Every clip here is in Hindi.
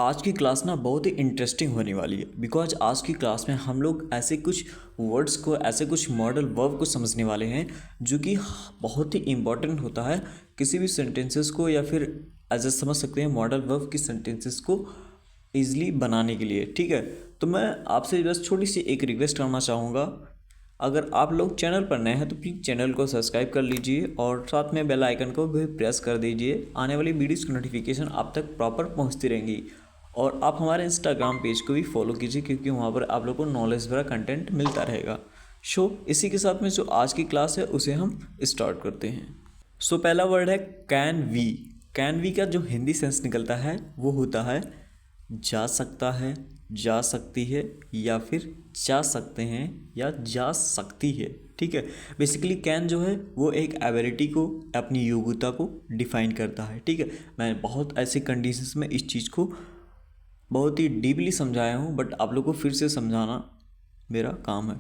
आज की क्लास ना बहुत ही इंटरेस्टिंग होने वाली है बिकॉज आज की क्लास में हम लोग ऐसे कुछ वर्ड्स को ऐसे कुछ मॉडल वर्ब को समझने वाले हैं जो कि बहुत ही इम्पॉर्टेंट होता है किसी भी सेंटेंसेस को या फिर ऐसे समझ सकते हैं मॉडल वर्ब की सेंटेंसेस को ईजिली बनाने के लिए। ठीक है, तो मैं आपसे बस छोटी सी एक रिक्वेस्ट करना चाहूँगा। अगर आप लोग चैनल पर नए हैं तो प्लीज़ चैनल को सब्सक्राइब कर लीजिए और साथ में बेल आइकन को भी प्रेस कर दीजिए। आने वाली वीडियोज़ की नोटिफिकेशन आप तक प्रॉपर पहुंचती रहेंगी। और आप हमारे इंस्टाग्राम पेज को भी फॉलो कीजिए क्योंकि वहाँ पर आप लोग को नॉलेज भरा कंटेंट मिलता रहेगा। इसी के साथ में जो आज की क्लास है उसे हम स्टार्ट करते हैं। पहला वर्ड है कैन वी। कैन वी का जो हिंदी सेंस निकलता है वो होता है जा सकता है, जा सकती है, या फिर जा सकते हैं या जा सकती है। ठीक है, बेसिकली कैन जो है वो एक एबिलिटी को, अपनी योग्यता को डिफाइन करता है। ठीक है, मैं बहुत ऐसे कंडीशंस में इस चीज़ को बहुत ही डीपली समझाया हूँ बट आप लोग को फिर से समझाना मेरा काम है।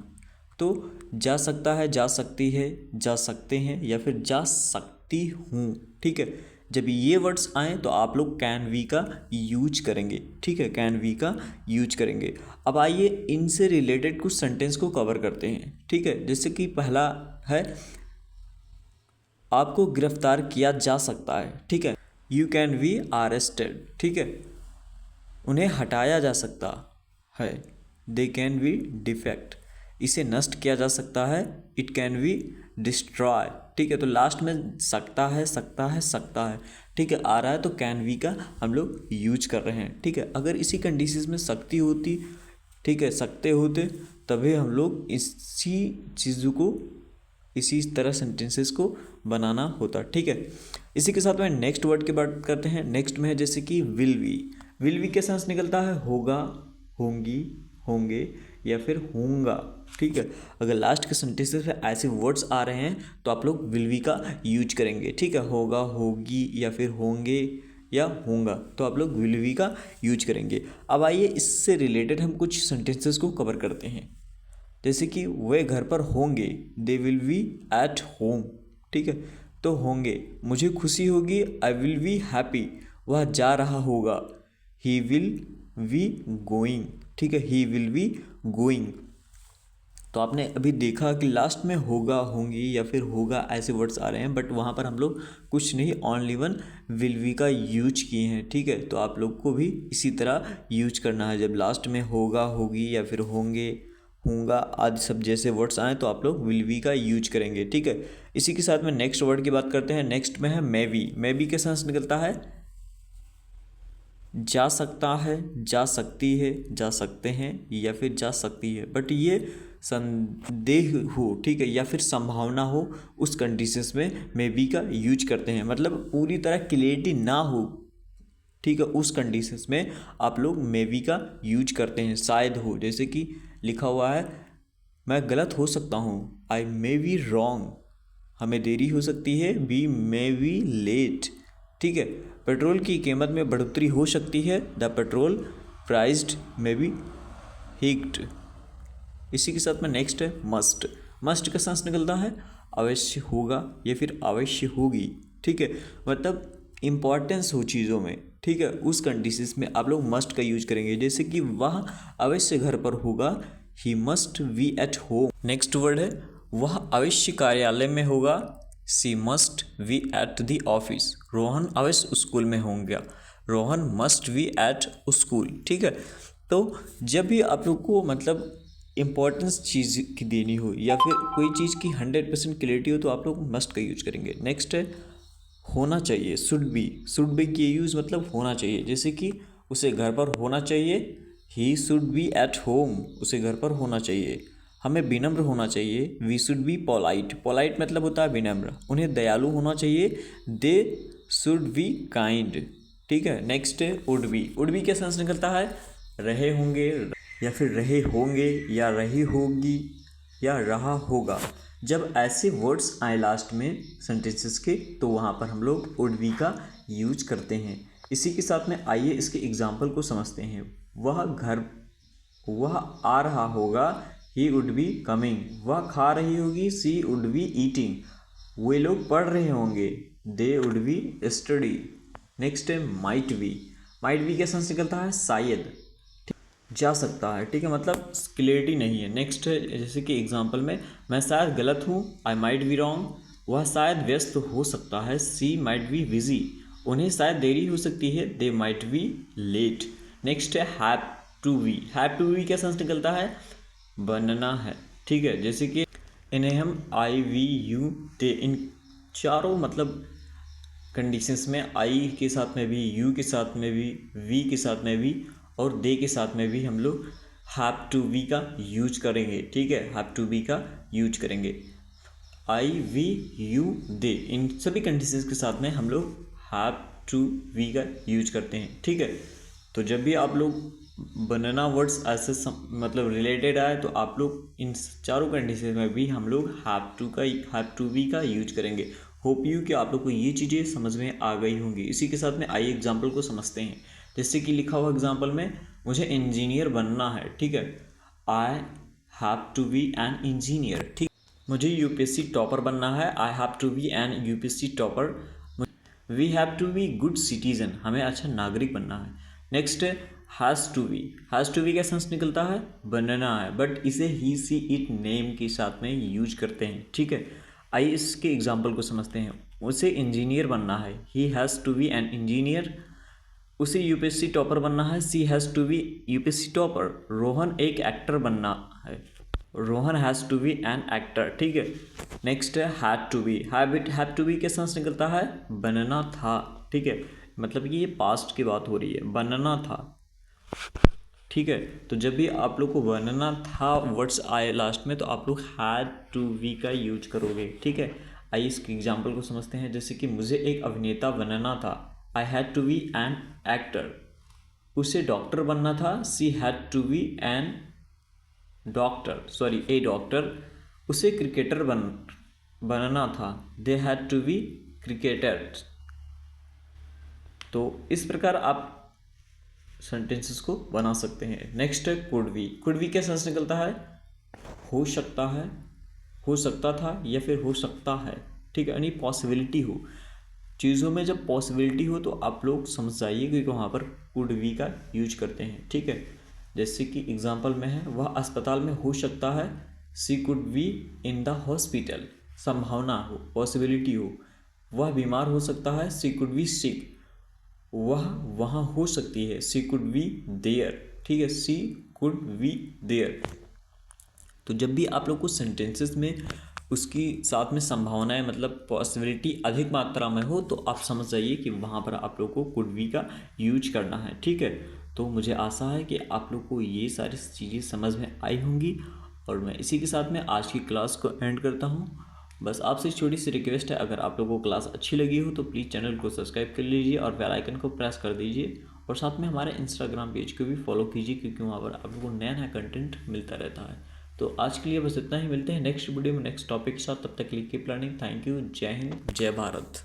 तो जा सकता है, जा सकती है, जा सकते हैं, या फिर जा सकती हूँ। ठीक है, जब ये वर्ड्स आएँ तो आप लोग कैन वी का यूज करेंगे। ठीक है, कैन वी का यूज करेंगे। अब आइए इनसे रिलेटेड कुछ सेंटेंस को कवर करते हैं। ठीक है, जैसे कि पहला है आपको गिरफ्तार किया जा सकता है। ठीक है, यू कैन बी अरेस्टेड। ठीक है, उन्हें हटाया जा सकता है, दे कैन बी डिफेक्ट। इसे नष्ट किया जा सकता है, इट कैन बी डिस्ट्रॉय। ठीक है, तो लास्ट में सकता है, सकता है, सकता है। ठीक है, आ रहा है तो कैन बी का हम लोग यूज कर रहे हैं। ठीक है, अगर इसी कंडीशन में सकती होती, ठीक है, सकते होते, तभी हम लोग इसी चीज़ों को, इसी तरह सेंटेंसेस को बनाना होता। ठीक है, इसी के साथ में नेक्स्ट वर्ड की बात करते हैं। नेक्स्ट में है जैसे कि विल बी। विल बी के सेंस निकलता है होगा, होंगी, होंगे, या फिर होंगा। ठीक है, अगर लास्ट के सेंटेंसेस में ऐसे वर्ड्स आ रहे हैं तो आप लोग विल बी का यूज करेंगे। ठीक है, होगा, होगी, या फिर होंगे या होंगा, तो आप लोग विल बी का यूज करेंगे। अब आइए इससे रिलेटेड हम कुछ सेंटेंसेस को कवर करते हैं। जैसे कि वे घर पर होंगे, they will be at home. ठीक है, तो होंगे, मुझे खुशी होगी, आई विल बी हैप्पी। वह जा रहा होगा, ही विल बी गोइंग। ठीक है, ही विल बी गोइंग। तो आपने अभी देखा कि लास्ट में होगा, होंगी या फिर होगा ऐसे वर्ड्स आ रहे हैं बट वहाँ पर हम लोग कुछ नहीं, ओनली वन विल बी का यूज किए हैं। ठीक है, तो आप लोग को भी इसी तरह यूज करना है। जब लास्ट में होगा, होगी या फिर होंगे, होंगा आदि सब जैसे वर्ड्स आए तो आप लोग विल बी का यूज करेंगे। ठीक है, इसी के साथ में नेक्स्ट वर्ड की बात करते हैं। नेक्स्ट में है मे बी। मे बी के सेंस निकलता है जा सकता है, जा सकती है, जा सकते हैं, या फिर जा सकती है, बट ये संदेह हो, ठीक है, या फिर संभावना हो, उस कंडीशंस में मे बी का यूज करते हैं। मतलब पूरी तरह क्लियरिटी ना हो, ठीक है, उस कंडीशंस में आप लोग मे बी का यूज करते हैं। शायद हो, जैसे कि लिखा हुआ है मैं गलत हो सकता हूँ, आई मे बी रॉन्ग, हमें देरी हो सकती है, बी मे बी लेट। ठीक है, पेट्रोल की कीमत में बढ़ोतरी हो सकती है, the petrol prices may be hiked. इसी के साथ में नेक्स्ट है मस्ट। मस्ट का सेंस निकलता है अवश्य होगा या फिर अवश्य होगी। ठीक है, मतलब इम्पॉर्टेंस हो चीज़ों में, ठीक है, उस कंडीशंस में आप लोग मस्ट का यूज करेंगे। जैसे कि वह अवश्य घर पर होगा, he must be at home. Next word है वह अवश्य कार्यालय में होगा, she must be at the office. Rohan अवश्य स्कूल में होंगे, Rohan must be at school. ठीक है, तो जब भी आप लोग को मतलब इम्पोर्टेंस चीज़ की देनी हो या फिर कोई चीज़ की 100% क्लियरिटी हो तो आप लोग मस्ट का यूज करेंगे। नेक्स्ट है होना चाहिए, शुड बी। शुड बी की यूज़ मतलब होना चाहिए। जैसे कि उसे घर पर होना चाहिए, he should be at home, उसे घर पर होना चाहिए। हमें विनम्र होना चाहिए, we should be polite. Polite मतलब होता है विनम्र। उन्हें दयालु होना चाहिए, दे शुड बी काइंड। ठीक है, नेक्स्ट है वुड बी। वुड बी क्या सेंस निकलता है रहे होंगे या फिर रहे होंगे या रही होगी या रहा होगा। जब ऐसे वर्ड्स आए लास्ट में सेंटेंसेस के तो वहाँ पर हम लोग वुड बी का यूज करते हैं। इसी के साथ में आइए इसके एग्जाम्पल को समझते हैं। वह आ रहा होगा, ही वुड बी कमिंग। वह खा रही होगी, सी वुड बी ईटिंग। वे लोग पढ़ रहे होंगे, they would be study. Next है माइट बी। माइट बी का सेंस निकलता है शायद, जा सकता है, ठीक है, मतलब क्लियरिटी नहीं है। नेक्स्ट जैसे कि एग्जांपल में, मैं शायद गलत हूँ, आई माइट बी रॉन्ग, वह शायद व्यस्त हो सकता है, सी माइट बी बिजी, उन्हें शायद देरी हो सकती है, they might be late. Next है have to be, have to be का सेंस निकलता है बनना है, ठीक है, जैसे कि इन्हें हम आई वी यू दे, इन चारों मतलब कंडीशंस में आई के साथ में भी, यू के साथ में भी, वी के साथ में भी और दे के साथ में भी हम लोग हैव टू बी का यूज करेंगे, ठीक है, हैव टू बी का यूज करेंगे। आई वी यू दे, इन सभी कंडीशंस के साथ में हम लोग हैव टू बी का यूज करते हैं, ठीक है। तो जब भी आप लोग बनना वर्ड्स ऐसे मतलब रिलेटेड आए तो आप लोग इन चारों कंडीशन में भी हम लोग हैव टू बी का यूज करेंगे। होप यू कि आप लोग को ये चीज़ें समझ में आ गई होंगी। इसी के साथ में आइए एग्जाम्पल को समझते हैं। जैसे कि लिखा हुआ एग्जाम्पल में, मुझे इंजीनियर बनना है, ठीक है, I have to be an engineer, ठीक, मुझे यूपीएससी टॉपर बनना है, I have to be an UPSC topper, we have to be good citizen, हमें अच्छा नागरिक बनना है। नेक्स्ट हैज़ टू बी का सेंस निकलता है बनना है, बट इसे ही सी इट नेम के साथ में यूज करते हैं, ठीक है। आइए इसके एग्जाम्पल को समझते हैं। उसे इंजीनियर बनना है, he has to be an engineer, उसे यूपीएससी टॉपर बनना है, she has to be UPSC topper, Rohan एक एक्टर बनना है, Rohan has to be an actor, ठीक है। नेक्स्ट है had to be, have to be के सेंस निकलता है बनना था, ठीक है, मतलब कि ये पास्ट की बात हो रही है, बनना था, ठीक है। तो जब भी आप लोग को बनना था वर्ड्स आए लास्ट में तो आप लोग हैड टू बी का यूज करोगे, ठीक है। आइए इसके एग्जाम्पल को समझते हैं। जैसे कि मुझे एक अभिनेता बनना था, I had to be an actor, उसे डॉक्टर बनना था, she had to be an a doctor, उसे क्रिकेटर बनना था, they had to be cricketer. तो इस प्रकार आप सेंटेंसेस को बना सकते हैं। नेक्स्ट है कुड बी का सेंस निकलता है हो सकता है, हो सकता था या फिर हो सकता है, ठीक है, यानी पॉसिबिलिटी हो। चीज़ों में जब पॉसिबिलिटी हो तो आप लोग समझ जाइए कि वहाँ पर कुड बी का यूज करते हैं, ठीक है। जैसे कि एग्जांपल में है, वह अस्पताल में हो सकता है, she could be in the hospital, संभावना हो, पॉसिबिलिटी हो। वह बीमार हो सकता है, सी कुड बी सिक, वह वहाँ हो सकती है, सी कुड बी देयर, ठीक है, सी कुड बी देयर। तो जब भी आप लोग को सेंटेंसेस में उसकी साथ में संभावनाएं मतलब पॉसिबिलिटी अधिक मात्रा में हो तो आप समझ जाइए कि वहाँ पर आप लोग को कुड बी का यूज करना है, ठीक है। तो मुझे आशा है कि आप लोग को ये सारी चीज़ें समझ में आई होंगी और मैं इसी के साथ में आज की क्लास को एंड करता हूँ। बस आपसे छोटी सी रिक्वेस्ट है, अगर आप लोगों को क्लास अच्छी लगी हो तो प्लीज़ चैनल को सब्सक्राइब कर लीजिए और बेल आइकन को प्रेस कर दीजिए और साथ में हमारे इंस्टाग्राम पेज को भी फॉलो कीजिए क्योंकि वहाँ पर आप लोगों को नया नया कंटेंट मिलता रहता है। तो आज के लिए बस इतना ही, मिलते हैं नेक्स्ट वीडियो में नेक्स्ट टॉपिक के साथ, तब तक के लिए कीप लर्निंग। थैंक यू, जय हिंद, जय भारत।